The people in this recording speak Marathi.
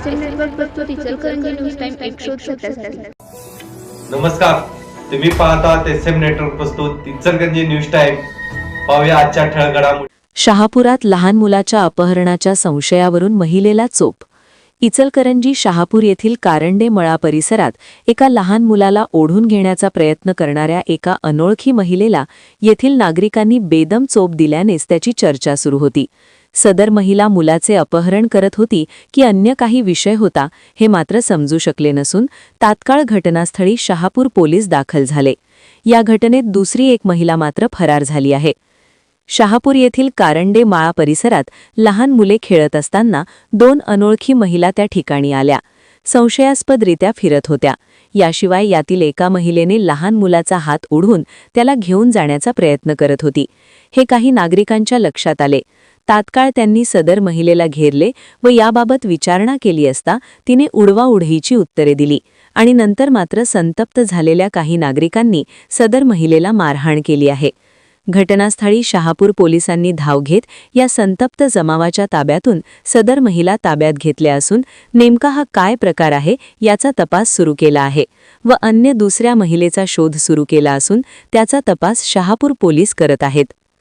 SM नेटवर्क प्रस्तुत इचलकरंजी न्यूज टाइम एक शोध 87। नमस्कार, तुम्ही पाहतात SM नेटवर्क प्रस्तुत इचलकरंजी न्यूज टाइम। पाहूया आजच्या ठळक घडामोडी। शहापुरात लहान मुलाच्या अपहरणाच्या संशयावरून महिलेला चोप। इचलकरंजी शहापूर येथील कारंडे मळा परिसरात एका लहान मुलाला ओढून घेण्याचा प्रयत्न करणाऱ्या एका अनोळखी महिलेला येथील नागरिकांनी बेदम चोप दिल्यानेच त्याची चर्चा सुरू होती। सदर महिला मुलाचे अपहरण करत होती की अन्य काही विषय होता हे मात्र समजू शकले नसून तात्काळ घटनास्थळी शहापूर पोलीस दाखल झाले। या घटनेत दुसरी एक महिला मात्र फरार झाली आहे। शहापूर येथील कारंडे माळा परिसरात लहान मुले खेळत असताना दोन अनोळखी महिला त्या ठिकाणी आल्या, संशयास्पदरित्या फिरत होत्या। याशिवाय यातील एका महिलेने लहान मुलाचा हात ओढून त्याला घेऊन जाण्याचा प्रयत्न करत होती। हे काही नागरिकांच्या लक्षात आले। तात्काळ त्यांनी सदर महिलेला घेरले व याबाबत विचारणा केली असता तिने उडवाउडवीची उत्तरे दिली आणि नंतर मात्र संतप्त झालेल्या काही नागरिकांनी सदर महिलेला मारहाण केली आहे। घटनास्थळी शहापूर पोलिसांनी धाव घेत या संतप्त जमावाच्या ताब्यातून सदर महिला ताब्यात घेतल्या असून नेमका हा काय प्रकार आहे याचा तपास सुरू केला आहे व अन्य दुसऱ्या महिलेचा शोध सुरू केला असून त्याचा तपास शहापूर पोलीस करत आहेत।